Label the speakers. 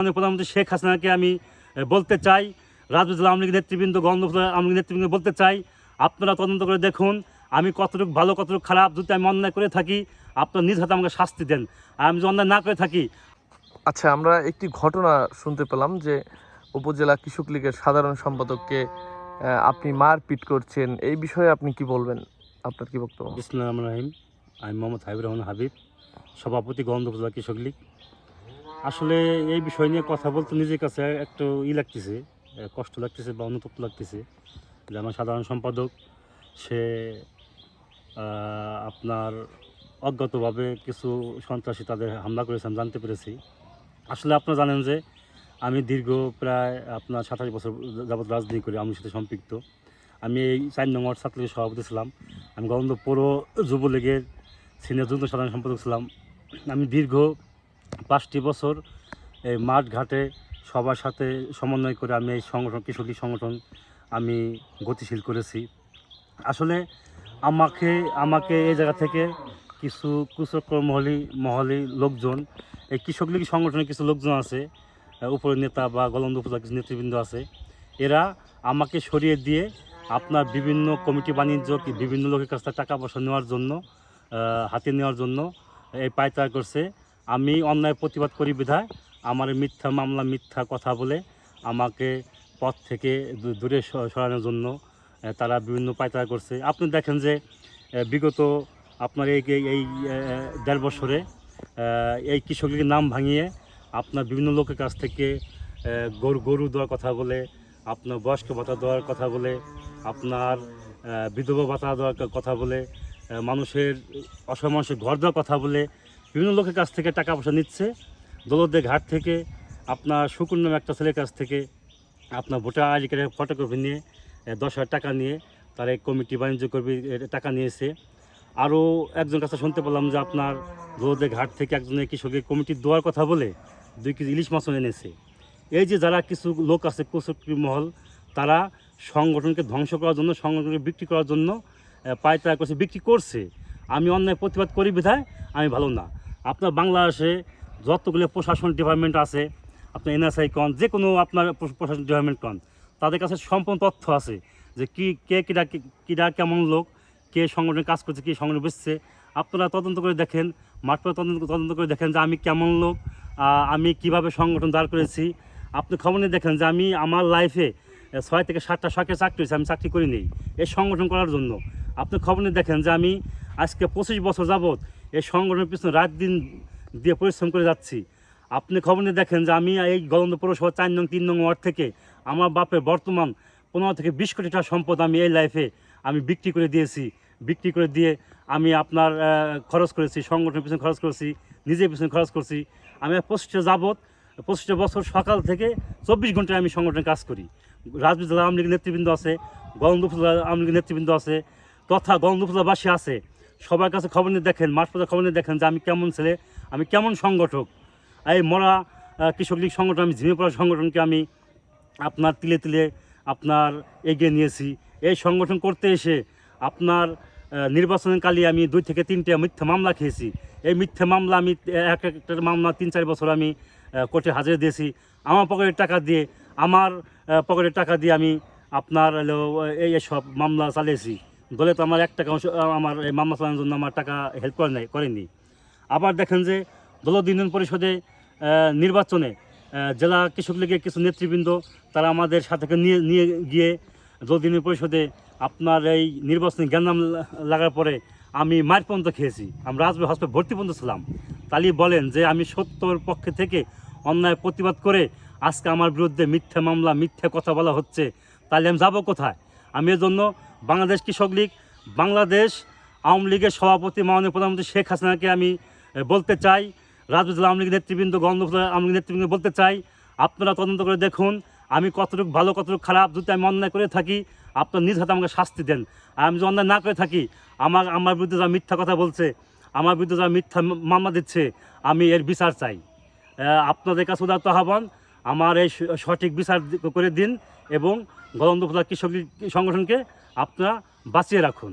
Speaker 1: প্রধানমন্ত্রী শেখ হাসিনাকে আমি বলতে চাই, রাজনৈতিক আওয়ামী লীগের নেতৃবৃন্দ, গণতন্ত্র আওয়ামী লীগের নেতৃবৃন্দ বলতে চাই, আপনারা তদন্ত করে দেখুন আমি কতটুকু ভালো কতটুকু খারাপ। যদি আমি অন্যায় করে থাকি আপনারা নিজ হাতে আমাকে শাস্তি দেন, আর আমি যদি অন্যায় না করে থাকি।
Speaker 2: আচ্ছা, আমরা একটি ঘটনা শুনতে পেলাম যে উপজেলা কৃষক লীগের সাধারণ সম্পাদককে আপনি মারপিট করছেন, এই বিষয়ে আপনি কি বলবেন? আপনার কি বক্তব্য?
Speaker 1: বিসমিল্লাহির রহমানির রহিম। আমি মোহাম্মদ হাবিবুর রহমান হাবিব, সভাপতি গণতন্ত্র উপজেলা কৃষক লীগ। আসলে এই বিষয় নিয়ে কথা বলতে নিজের কাছে একটু লাগতেছে, কষ্ট লাগতেছে বা অনুতপ্ত লাগতেছে যে আমার সাধারণ সম্পাদক সে আপনার অজ্ঞাতভাবে কিছু সন্ত্রাসী তাদের হামলা করেছে আমি জানতে পেরেছি। আসলে আপনারা জানেন যে আমি দীর্ঘ প্রায় আপনার 27 বছর যাবৎ রাজনীতি করি, আওয়ামী সাথে সম্পৃক্ত। আমি এই 4 নং ওয়ার্ড ছাত্রলীগের সভাপতি ছিলাম, আমি গণতন্ত্র পৌর যুবলীগের সিনিয়র যুগ্ম সাধারণ সম্পাদক ছিলাম। আমি দীর্ঘ 5টি বছর এই মাঠ ঘাটে সবার সাথে সমন্বয় করে আমি এই সংগঠন, কৃষক লীগ সংগঠন আমি গতিশীল করেছি। আসলে আমাকে এই জায়গা থেকে কিছু কুচক্র মহলি লোকজন, এই কৃষক লীগ সংগঠনের কিছু লোকজন আছে, উপরের নেতা বা গণতন্ত্র উপজেলার কিছু নেতৃবৃন্দ আছে, এরা আমাকে সরিয়ে দিয়ে আপনার বিভিন্ন কমিটি বাণিজ্য বিভিন্ন লোকের কাছ থেকে টাকা পয়সা নেওয়ার জন্য, হাতিয়ে নেওয়ার জন্য এই পায়তারা করছে। আমি অন্যায় প্রতিবাদ করি বিধায় আমার মিথ্যা মামলা, মিথ্যা কথা বলে আমাকে পথ থেকে দূরে সরানোর জন্য তারা বিভিন্ন পায়তারা করছে। আপনি দেখেন যে বিগত আপনার এই 1.5 বছরে এই কৃষক লীগের নাম ভাঙিয়ে আপনার বিভিন্ন লোকের কাছ থেকে গরু দেওয়ার কথা বলে, আপনার বয়স্ক ভাতা দেওয়ার কথা বলে, আপনার বিধবা ভাতা দেওয়ার কথা বলে, মানুষের অসহায় মানুষের ঘর দেওয়ার কথা বলে বিভিন্ন লোকের কাছ থেকে টাকা পয়সা নিচ্ছে। দৌলতদের ঘাট থেকে আপনার শুকুর নামে একটা ছেলের কাছ থেকে আপনার ভোটার আইডি কার্ডের ফটোকপি নিয়ে 10,000 টাকা নিয়ে তারা এই কমিটি বাণিজ্য করবে টাকা নিয়েছে। আরও একজন কাছে শুনতে পেলাম যে আপনার দৌলতদের ঘাট থেকে একজনের কৃষকের কমিটি দেওয়ার কথা বলে 2 কেজি ইলিশ মাছও এনেছে। এই যে যারা কিছু লোক আছে কুচক্রী মহল, তারা সংগঠনকে ধ্বংস করার জন্য, সংগঠনকে বিক্রি করার জন্য পায়তারা করছে, বিক্রি করছে। আমি অন্যায় প্রতিবাদ করি বিধায় আমি ভালো না। আপনার বাংলাদেশে যতগুলো প্রশাসন ডিপার্টমেন্ট আছে, আপনার এনএসআই কন, যে কোনো আপনার প্রশাসন ডিপার্টমেন্ট কন, তাদের কাছে সম্পূর্ণ তথ্য আছে যে কিরা কেমন লোক, কে সংগঠনে কাজ করছে, কী সংগঠনে বসছে। আপনারা তদন্ত করে দেখেন, মাঠপথে তদন্ত করে দেখেন যে আমি কেমন লোক, আমি কিভাবে সংগঠন দাঁড় করেছি। আপনি খবর নিয়ে দেখেন যে আমি আমার লাইফে 6 থেকে 7টা সরকারি চাকরি হয়েছে, আমি চাকরি করি নেই এই সংগঠন করার জন্য। আপনি খবর নিয়ে দেখেন যে আমি আজকে 25 বছর যাবৎ এই সংগঠনের পিছনে রাত দিন দিয়ে পরিশ্রম করে যাচ্ছি। আপনি খবর নিয়ে দেখেন যে আমি এই গণতন্ত্র পৌরসভা 4 নং 3 নং ওয়ার্ড থেকে আমার বাপের বর্তমান 15 থেকে 20 কোটি টাকা সম্পদ আমি এই লাইফে আমি বিক্রি করে দিয়েছি। বিক্রি করে দিয়ে আমি আপনার খরচ করেছি, সংগঠনের পিছনে খরচ করেছি, নিজের পিছনে খরচ করছি। আমি 25 বছর সকাল থেকে 24 ঘন্টায় আমি সংগঠনে কাজ করি। রাজনৈতিক আওয়ামী লীগের নেতৃবৃন্দ আছে, গণতন্ত্র উপজেলা আওয়ামী লীগের নেতৃবৃন্দ আছে, তথা গণতন্ত্র উপজেলাবাসী আছে। সবার কাছে খবর নিয়ে দেখেন, মাঠপথে খবর নিয়ে দেখেন যে আমি কেমন ছেলে, আমি কেমন সংগঠক। এই মরা কৃষক লীগ সংগঠন, আমি ঝিমে পড়া সংগঠনকে আমি আপনার তিলে তিলে আপনার এগিয়ে নিয়েছি। এই সংগঠন করতে এসে আপনার নির্বাচনের কালে আমি 2 থেকে 3টে মিথ্যা মামলা খেয়েছি। এই মিথ্যা মামলা আমি একটা মামলা 3-4 বছর আমি কোর্টে হাজিরা দিয়েছি। আমার পকেটের টাকা দিয়ে, আমি আপনার এই সব মামলা চালিয়েছি। দলে তো আমার 1 টাকা আমার এই মামলা চালানোর জন্য আমার টাকা হেল্প করেনি। আবার দেখেন যে দৌলত ইউনিয়ন পরিষদে নির্বাচনে জেলা কৃষক লীগের কিছু নেতৃবৃন্দ তারা আমাদের সাথে নিয়ে গিয়ে দৌলত ইউনিয়ন পরিষদে আপনার এই নির্বাচনী জ্ঞানদাম লাগার পরে আমি মার পর্যন্ত খেয়েছি। আমরা রাজবাড়ী হসপিটাল ভর্তি পর্যন্ত ছিলাম। তাহলে বলেন যে আমি সত্যর পক্ষে থেকে অন্যায় প্রতিবাদ করে আজকে আমার বিরুদ্ধে মিথ্যা মামলা, মিথ্যা কথা বলা হচ্ছে, তাহলে আমি যাবো কোথায়? আমি এর জন্য বাংলাদেশ কৃষক লীগ, বাংলাদেশ আওয়ামী লীগের সভাপতি মাননীয় প্রধানমন্ত্রী শেখ হাসিনাকে আমি বলতে চাই, রাজনৈতিক আওয়ামী লীগের নেতৃবৃন্দ, গণতন্ত্র আওয়ামী লীগের নেতৃবৃন্দ বলতে চাই, আপনারা তদন্ত করে দেখুন আমি কতটুকু ভালো কতটুকু খারাপ। যদি আমি অন্যায় করে থাকি আপনার নিজ হাতে আমাকে শাস্তি দেন, আর আমি যদি অন্যায় না করে থাকি আমার বিরুদ্ধে যারা মিথ্যা কথা বলছে, আমার বিরুদ্ধে যারা মিথ্যা মামলা দিচ্ছে, আমি এর বিচার চাই। আপনাদের কাছে উদারত আহ্বান, আমার এই সঠিক বিচার করে দিন এবং গণতন্ত্র কৃষক সংগঠনকে আপনারা বাঁচিয়ে রাখুন।